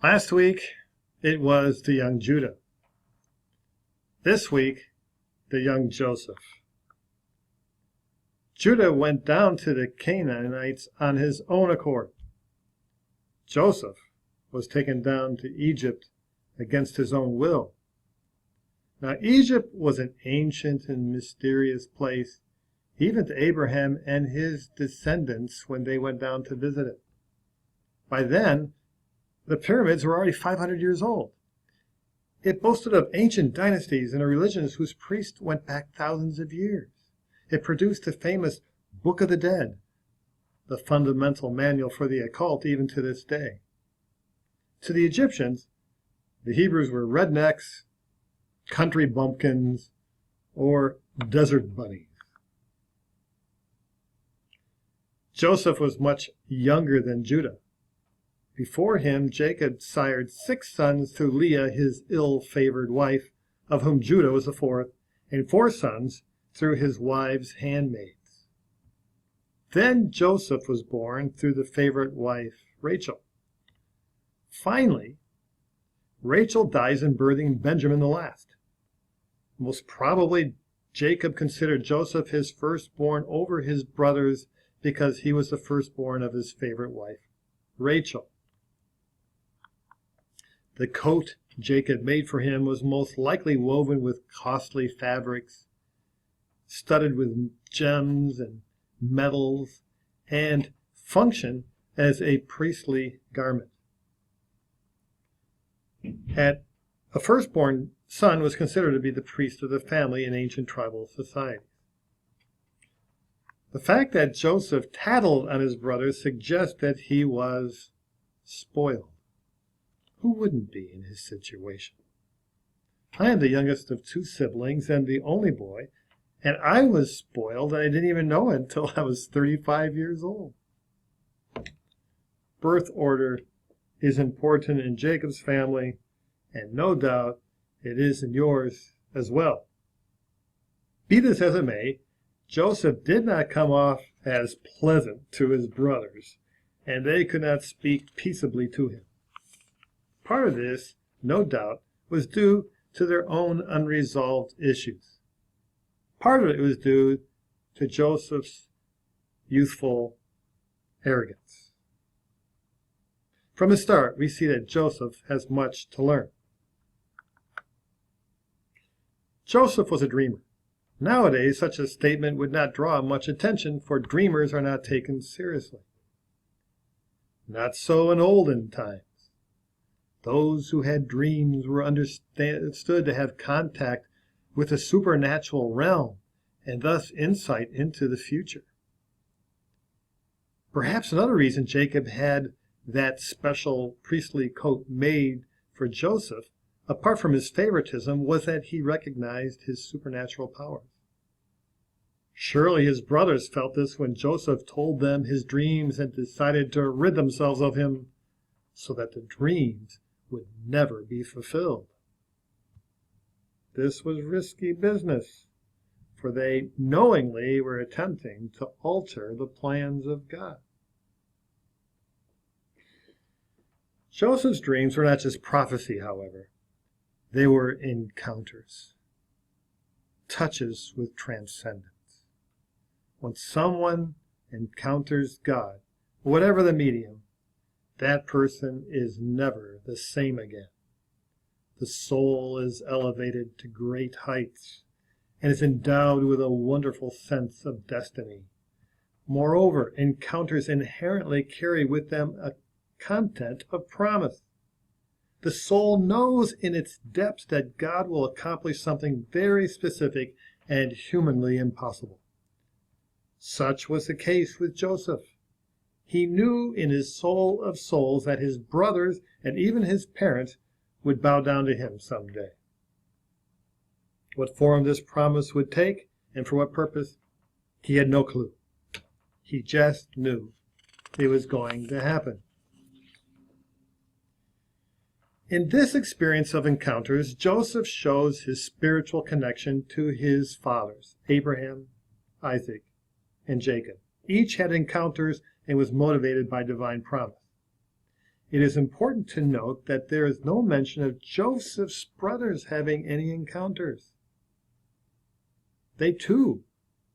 Last week, it was the young Judah. This week, the young Joseph. Judah went down to the Canaanites on his own accord. Joseph was taken down to Egypt against his own will. Now, Egypt was an ancient and mysterious place, even to Abraham and his descendants when they went down to visit it. By then, the pyramids were already 500 years old. It boasted of ancient dynasties and a religion whose priests went back thousands of years. It produced the famous Book of the Dead, the fundamental manual for the occult even to this day. To the Egyptians, the Hebrews were rednecks, country bumpkins, or desert bunnies. Joseph was much younger than Judah. Before him, Jacob sired 6 sons through Leah, his ill-favored wife, of whom Judah was the 4th, and 4 sons through his wives' handmaids. Then Joseph was born through the favorite wife, Rachel. Finally, Rachel dies in birthing Benjamin the last. Most probably, Jacob considered Joseph his firstborn over his brothers because he was the firstborn of his favorite wife, Rachel. The coat Jacob made for him was most likely woven with costly fabrics, studded with gems and metals, and functioned as a priestly garment. A firstborn son was considered to be the priest of the family in ancient tribal societies. The fact that Joseph tattled on his brothers suggests that he was spoiled. Who wouldn't be in his situation? I am the youngest of 2 siblings and the only boy, and I was spoiled and I didn't even know it until I was 35 years old. Birth order is important in Jacob's family, and no doubt it is in yours as well. Be this as it may, Joseph did not come off as pleasant to his brothers, and they could not speak peaceably to him. Part of this, no doubt, was due to their own unresolved issues. Part of it was due to Joseph's youthful arrogance. From the start, we see that Joseph has much to learn. Joseph was a dreamer. Nowadays, such a statement would not draw much attention, for dreamers are not taken seriously. Not so in olden times. Those who had dreams were understood to have contact with the supernatural realm, and thus insight into the future. Perhaps another reason Jacob had that special priestly coat made for Joseph, apart from his favoritism, was that he recognized his supernatural powers. Surely his brothers felt this when Joseph told them his dreams and decided to rid themselves of him so that the dreams would never be fulfilled. This was risky business, for they knowingly were attempting to alter the plans of God. Joseph's dreams were not just prophecy, however. They were encounters, touches with transcendence. When someone encounters God, whatever the medium, that person is never the same again. The soul is elevated to great heights and is endowed with a wonderful sense of destiny. Moreover, encounters inherently carry with them a content of promise. The soul knows in its depths that God will accomplish something very specific and humanly impossible. Such was the case with Joseph. He knew in his soul of souls that his brothers and even his parents would bow down to him someday. What form this promise would take and for what purpose, he had no clue. He just knew it was going to happen. In this experience of encounters, Joseph shows his spiritual connection to his fathers, Abraham, Isaac, and Jacob. Each had encounters and was motivated by divine promise. it is important to note that there is no mention of Joseph's brothers having any encounters. They too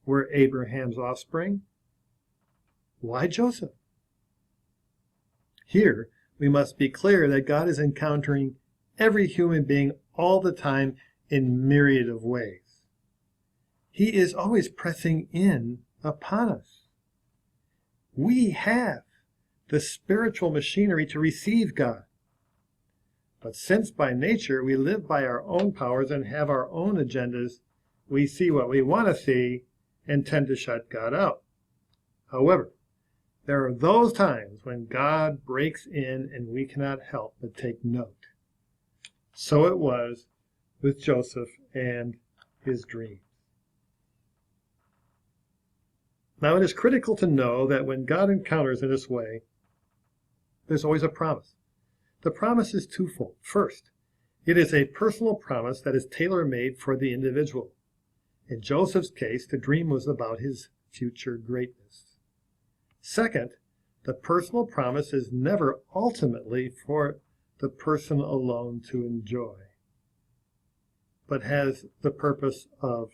were Abraham's offspring. Why Joseph? Here, we must be clear that God is encountering every human being all the time in myriad of ways. He is always pressing in upon us. We have the spiritual machinery to receive God. But since by nature we live by our own powers and have our own agendas, we see what we want to see and tend to shut God out. However, there are those times when God breaks in and we cannot help but take note. So it was with Joseph and his dreams. Now it is critical to know that when God encounters in this way, there's always a promise. The promise is twofold. First, it is a personal promise that is tailor-made for the individual. In Joseph's case, the dream was about his future greatness. Second, the personal promise is never ultimately for the person alone to enjoy, but has the purpose of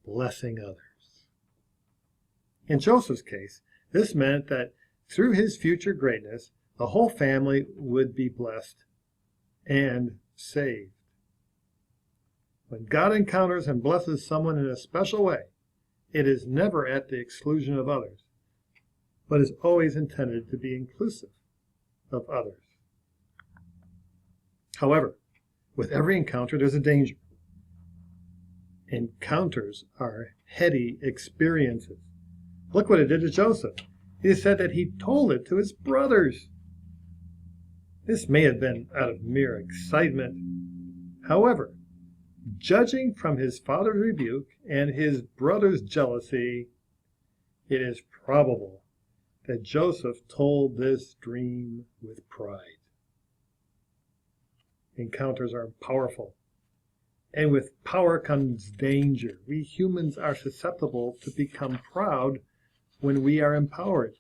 blessing others. In Joseph's case, this meant that through his future greatness, the whole family would be blessed and saved. When God encounters and blesses someone in a special way, it is never at the exclusion of others, but is always intended to be inclusive of others. However, with every encounter, there's a danger. Encounters are heady experiences. Look what it did to Joseph. It is said that he told it to his brothers. This may have been out of mere excitement. However, judging from his father's rebuke and his brother's jealousy, it is probable that Joseph told this dream with pride. Encounters are powerful, and with power comes danger. We humans are susceptible to become proud when we are empowered,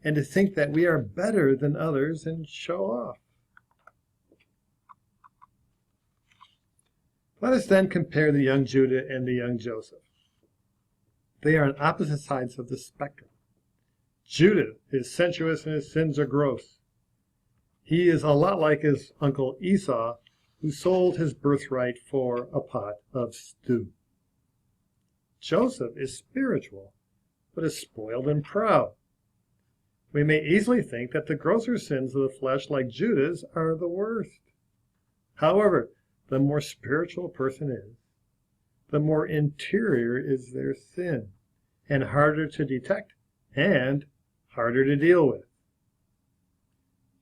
and to think that we are better than others and show off. Let us then compare the young Judah and the young Joseph. They are on opposite sides of the spectrum. Judah is sensuous and his sins are gross. He is a lot like his uncle Esau, who sold his birthright for a pot of stew. Joseph is spiritual, but is spoiled and proud. We may easily think that the grosser sins of the flesh, like Judah's, are the worst. However, the more spiritual a person is, the more interior is their sin, and harder to detect, and harder to deal with.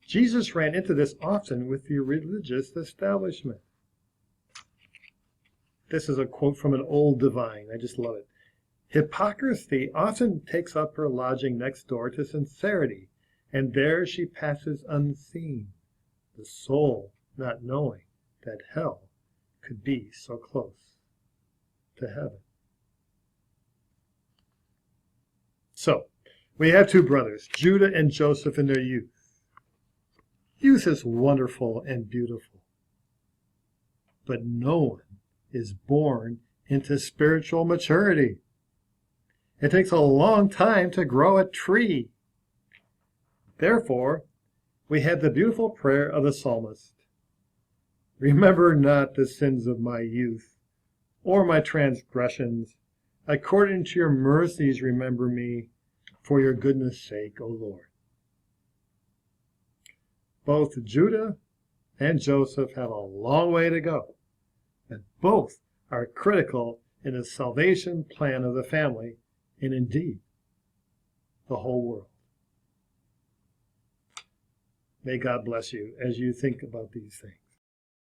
Jesus ran into this often with the religious establishment. This is a quote from an old divine. I just love it. Hypocrisy often takes up her lodging next door to sincerity, and there she passes unseen, the soul not knowing that hell could be so close to heaven. So, we have two brothers, Judah and Joseph, in their youth. Youth is wonderful and beautiful, but no one is born into spiritual maturity. It takes a long time to grow a tree. Therefore, we have the beautiful prayer of the psalmist. Remember not the sins of my youth, or my transgressions. According to your mercies remember me, for your goodness' sake, O Lord. Both Judah and Joseph have a long way to go, and both are critical in the salvation plan of the family, and indeed, the whole world. May God bless you as you think about these things.